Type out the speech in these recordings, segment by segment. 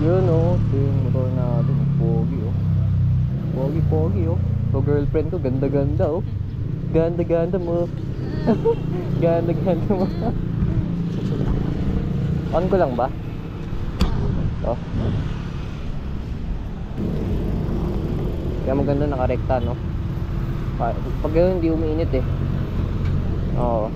Yun o, ito yung motor natin. Pogi o. Pogi o. So girlfriend ko, ganda-ganda o. Ganda-ganda mo. Ganda-ganda mo. On ko lang ba? Ito. Kaya maganda nakarekta, no? Pag gano'n hindi umiinit eh. Oo.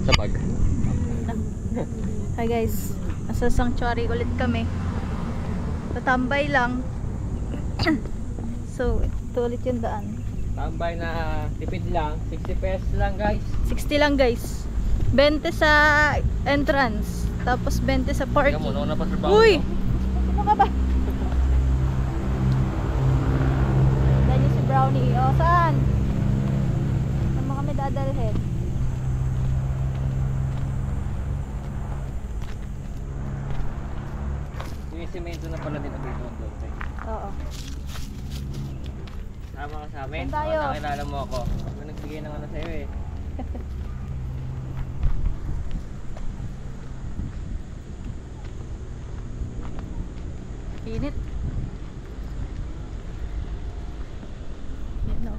Sabag. Hi guys, nasa sanctuary ulit kami. Tatambay lang. So, ito ulit yung daan. Tambay na tipid lang, 60 pesos lang guys. 60 lang guys. 20 sa entrance, tapos 20 sa parking. Tingnan mo, na pa sa Uy! Ano ka ba? Dahil si Brownie. O, saan? Saan mo kami dadalhin? Yung semento na pala din ang dito. Oo. Tama ka sa amin? Saan tayo? Nakilala mo ako. Ako nagbigay ng ano sa'yo eh. Init. Yan o.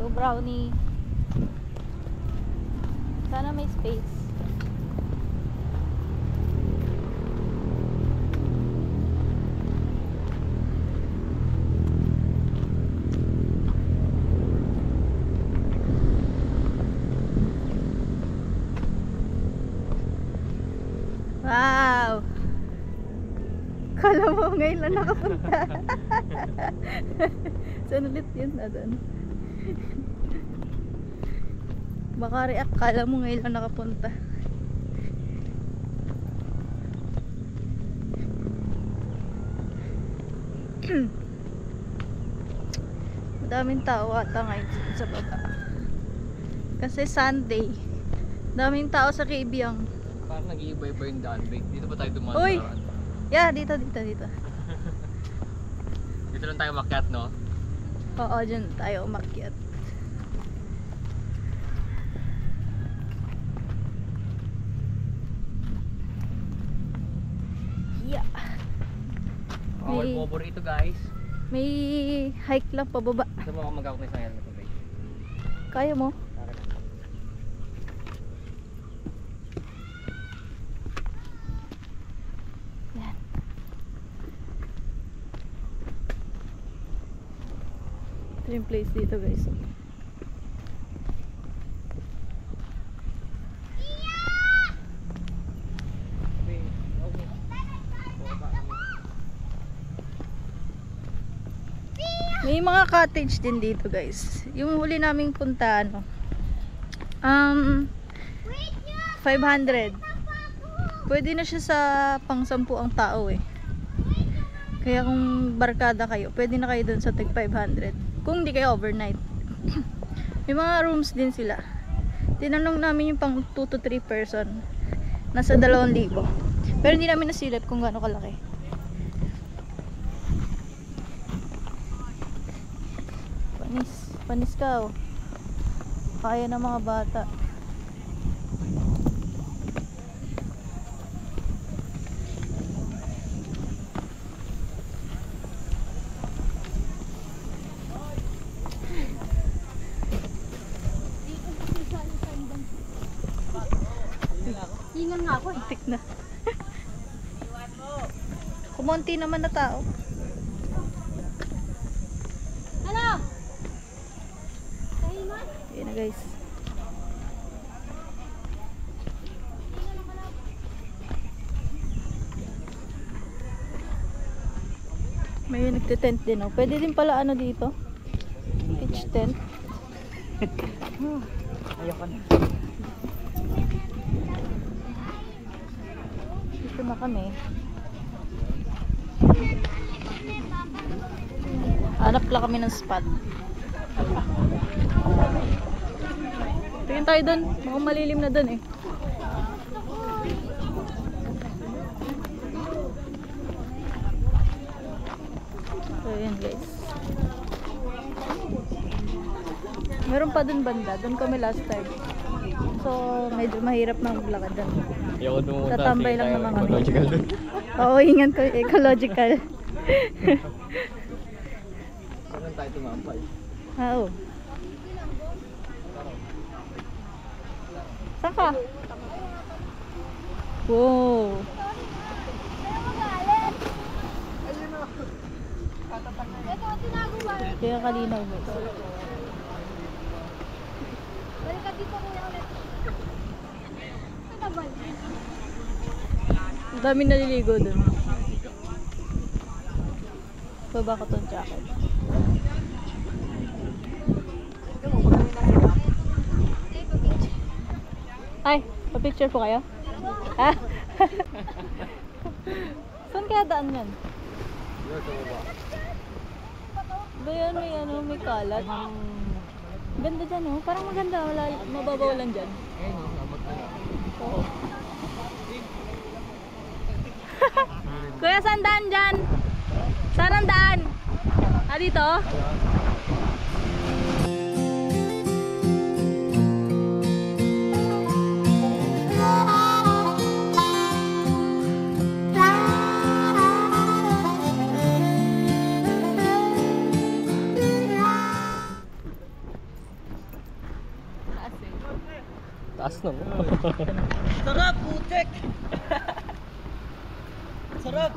Yo, Brownie. Sana may space. Wow! Kala mo ngayon lang nakapunta. Saan ulit yun na doon? Baka react, kala mo ngayon lang nakapunta. Madaming tao ata ngayon sa baba. Kasi Sunday. Daming tao sa Kabyang. Parang nag-iiba-iba yung daan, babe. Dito pa tayo dumaan. Uy! Yeah, dito. Dito lang tayo makyat, no? Oo, dyan tayo umakyat. Yeah. Bawal bobo rito, guys. May hike lang pababa. Gusto mo ako mag-out na isang helmet, babe? Kaya mo? Yan. Ito yung place dito, guys. May mga cottage din dito, guys. Yung huli naming punta, 500. Pwede na siya sa pang 10 ang tao eh. Kaya kung barkada kayo, pwede na kayo dun sa tig 500. Kung di kayo overnight. May mga rooms din sila. Tinanong namin yung pang 2 to 3 person. Nasa 2,000. Pero hindi namin nasilip kung gaano kalaki. Panis ka oh. Kaya ng mga bata. Ingan nga ako eh. Tik na. Kumonti naman na tao. Ano? Kahiman? Ayan na guys. May nagte-tent din oh. Pwede din pala ano dito. Pitch tent. Ayoko na. Dito na kami. Hanap lang kami ng spot. Tingin tayo dun. Mukhang malilim na dun eh. So yun guys. Meron pa dun banda. Dun kami last time. So medyo mahirap na maglakad dun. Ayoko dumunta. Tatambay lang naman kami. Ecological dun. Oo, ingat ko. Ecological. Saan tayo tumampay? Oo. Saan ka? Wow. Kaya kalinaw mo. Balik ka dito kuya ulit. Ano ba? Ang dami naliligo dun. Baba ko tong jacket. Ay, pa-picture po kayo? Ha? Saan kaya daan yan? Ba yan, may ano, may kalat. Ganda dyan oh, parang maganda, wala, mababaw lang dyan. Oo. Kuya, saan daan dyan? Saan ang daan? Ah, dito? Taas na mo. Sarap, putek! Sarap!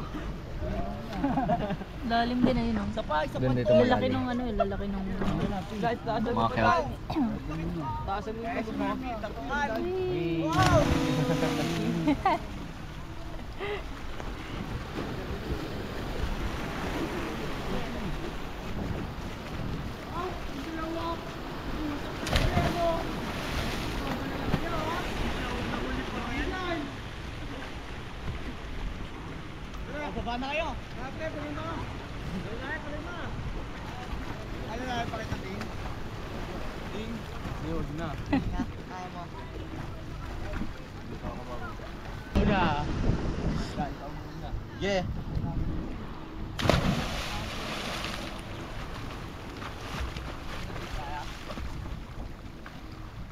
Lalim din na yun oh. Sapay, Doon dito Lalaki malalim. nung ano, lalaki nung... Kahit taas Mga kelp. taasan mo yung Baba na kayo! Ate, pumunta ka! Ano na, pakita ting? Ting? Yun na. Kaya mo. Muna. Yeah.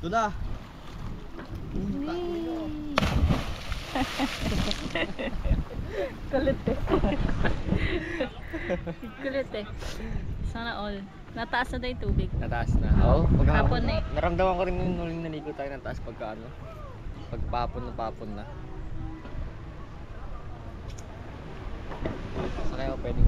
Doon na. Kulit eh. Kulit eh. Sana all. Nataas na daw yung tubig. Nataas na. Oo. Hapon na eh. Naramdaman ko rin yung huling naligo tayo ng taas pagka ano. Pagpapon na. Sa kaya ako pwedeng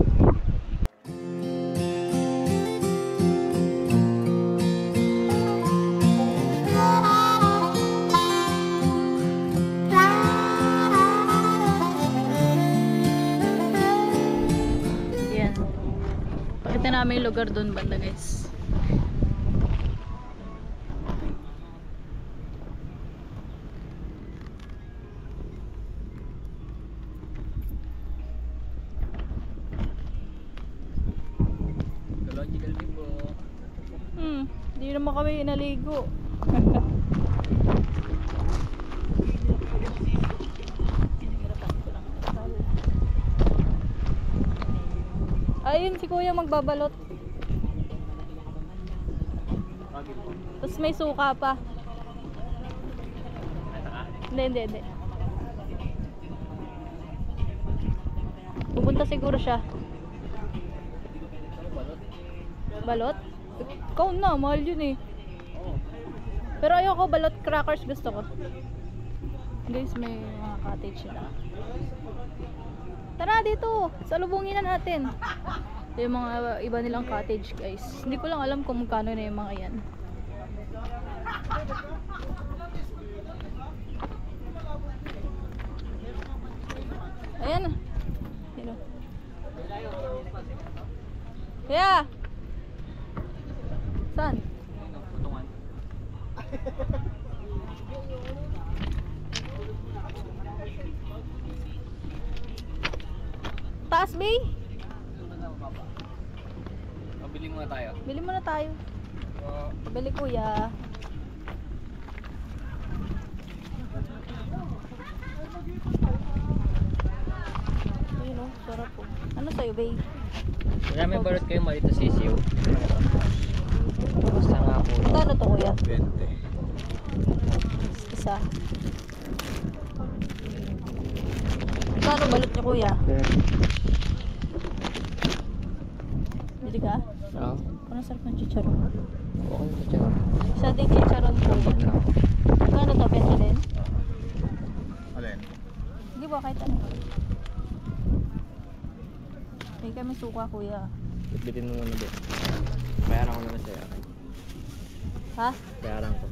Yan. Pakita namin yung lugar doon banda guys. Hindi naman kami naligo. Ayun si kuya magbabalot. Tapos may suka pa. Hindi. Pupunta siguro siya. Balot? Ikaw na, mahal yun eh. Pero ayoko balot, crackers gusto ko. Guys, may mga cottage sila. Tara dito, salubungin na natin. Ito yung mga iba nilang cottage guys. Hindi ko lang alam kung magkano na yung mga yan. Ayan. Hello. Kaya. Saan? Taas, Bay? Pabili muna tayo. Bili muna tayo. Bili kuya. Ayun o, sarap po. Ano sa'yo, Bay? Kaya may balot kayo malito sisiw. Basta nga po. Kano to kuya? 20. Isa. Kano balot niya kuya? Bili ka? Oo. Parang sarap ng chicharon. Okay na siya. Isa din chicharon ko. Lambot lang. Kano to? 20 din? Alin? Hindi ba kahit ano? May kami suka kuya. Bitbitin mo muna din. Bayaran ko naman sa'yo. Ha? Bayaran ko.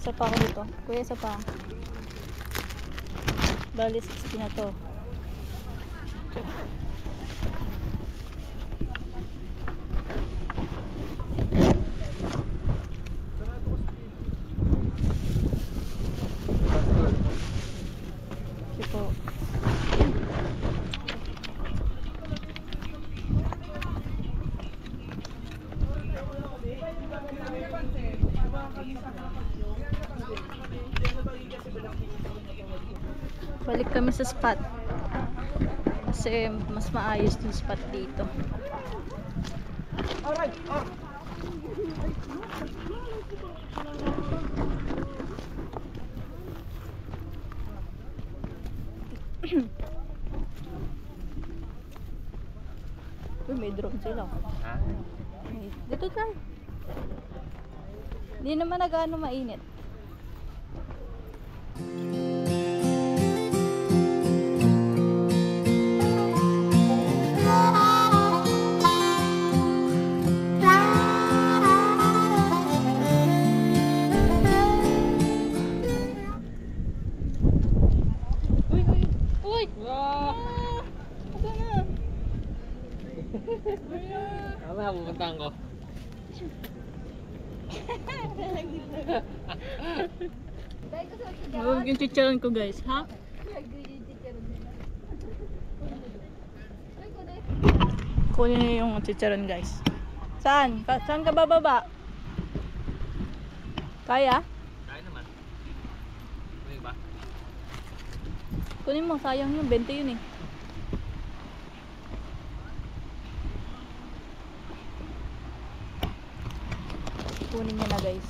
Isa pa ako dito. Kuya, isa pa. Bali 60 na to. Sige po. Balik kami sa spot kasi mas maayos yung spot dito. Uy, may drone sila. Ha? Dito tayo. Hindi naman nag-ano mainit. Uy! Ito na. Tama, pupuntahan ko. Huwag yung chicharon ko guys, ha? Kunin niyo yung chicharon guys. Saan? Saan ka bababa? Kaya? Kaya naman. Pwede ba? Kunin mo, sayang yun. 20 yun eh. Kunin niya na guys.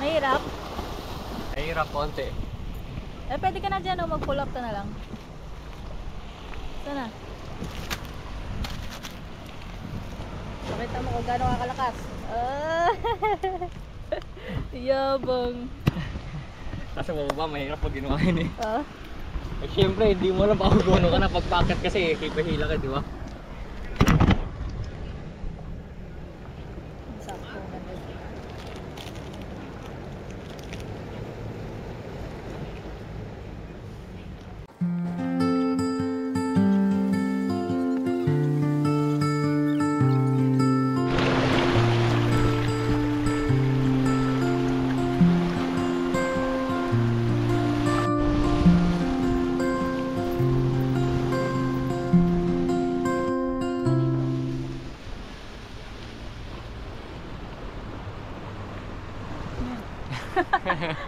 Mahirap? Mahirap konti. Eh, pwede ka na dyan o mag-pull up ka na lang. Sana. Pakita mo kung gaano kakalakas. Ah! Yabang. Kasi bababa, mahirap pag ginawa yun eh. Ah? Eh syempre, hindi mo alam pa kung gano'n ka na pagpakat kasi hipahila ka, di ba? Sakto.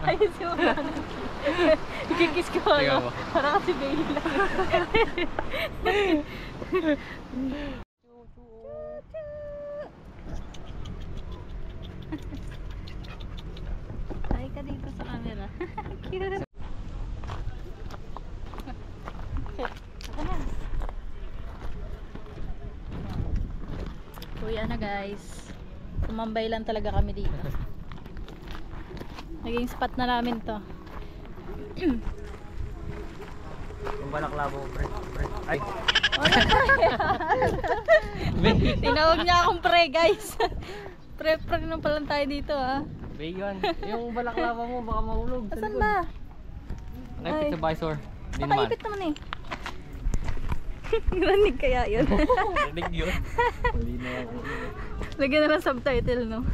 Ayusin mo lang. Ikikis ko Tingnan ano. mo. Para kasi baby lang. Ay ka dito sa camera. Cute. Ako na. Uwi na guys. Tumambay lang talaga kami dito. Naging spot na namin to. Yung balaklavo, pre. Ay! Tinawag niya akong pre guys. Pre na pala tayo dito ha. Bacon. Yung balaklava mo, baka mahulog. Asan ba? Nakipit sa visor. Hindi naman. Nakaipit naman eh. Narinig kaya yun. Rinig yun. Hindi na yan. Lagyan na lang subtitle no.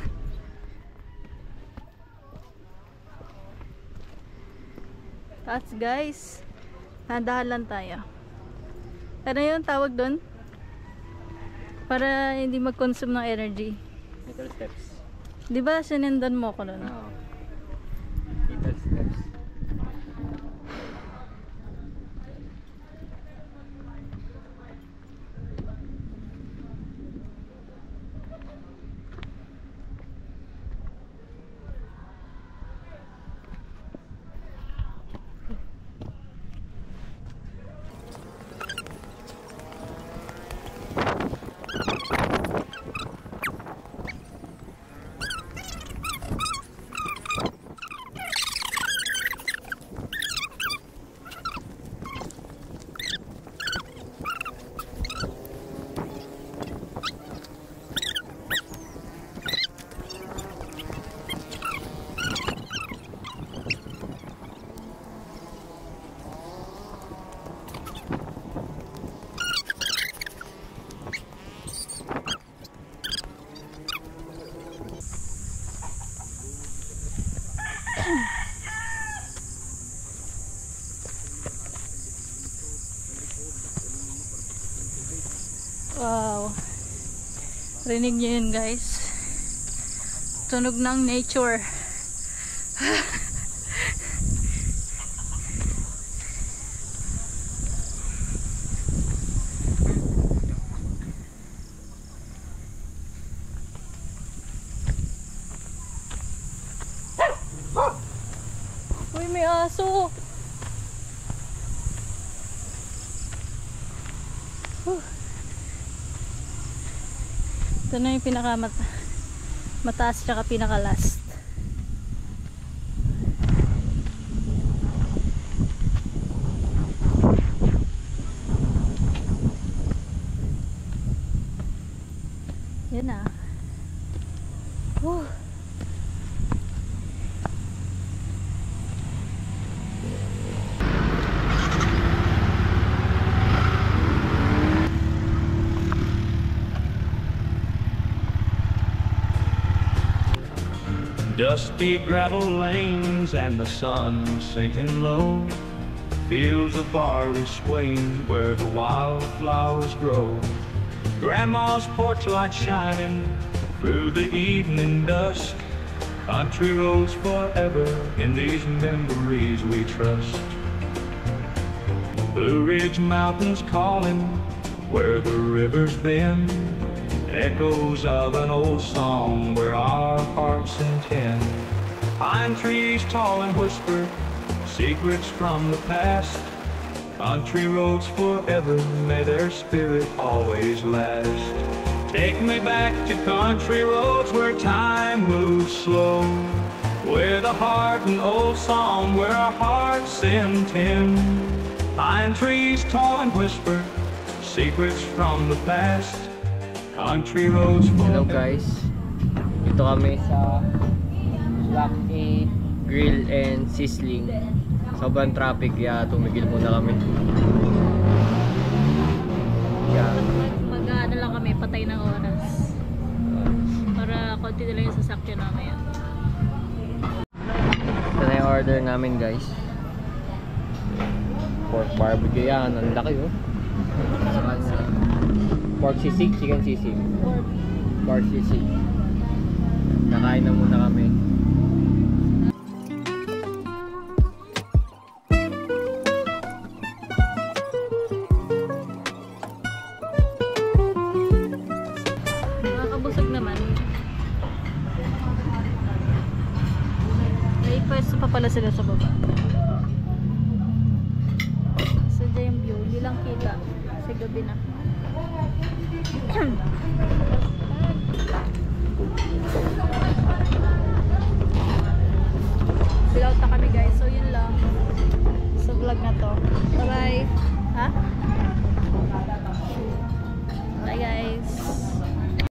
That's guys. Nadahan lang tayo. Ano yung tawag doon? Para hindi mag-consume ng energy. Little steps. Di ba sinendan mo ko doon? Oo. Little steps. Wow. Rinig niyo yun guys. Tunog ng nature. Uy, may aso. Ito na yung mataas tsaka pinaka last. Yan na. Whew. Dusty gravel lanes and the sun sinking low. Fields of barley swaying where the wildflowers grow. Grandma's porch light shining through the evening dusk. Country roads forever in these memories we trust. Blue Ridge Mountains calling where the river's bend. Echoes of an old song where our hearts intend. Pine trees tall and whisper secrets from the past. Country roads forever, may their spirit always last. Take me back to country roads where time moves slow, with a heart and old song where our hearts intend. Pine trees tall and whisper secrets from the past. Country roads Hello forever. guys. Ito Dito kami sa Block 8 Grill and Sizzling. Sobrang traffic kaya tumigil muna kami. Yeah. Mag-ano lang kami, patay ng oras. Para konti na lang yung sasakyan namin. Ito na yung order namin guys. Pork barbecue yan, ang laki oh. Pork sisig, chicken sisig. Pork sisig. Nakain na muna kami. Nakakabusog naman. May pwesto pa pala sila sa baba. Sadya yung view, hindi lang kita. Kasi gabi na. Bilaw na kami guys, so yun lang sa vlog na to. Bye bye. Ha?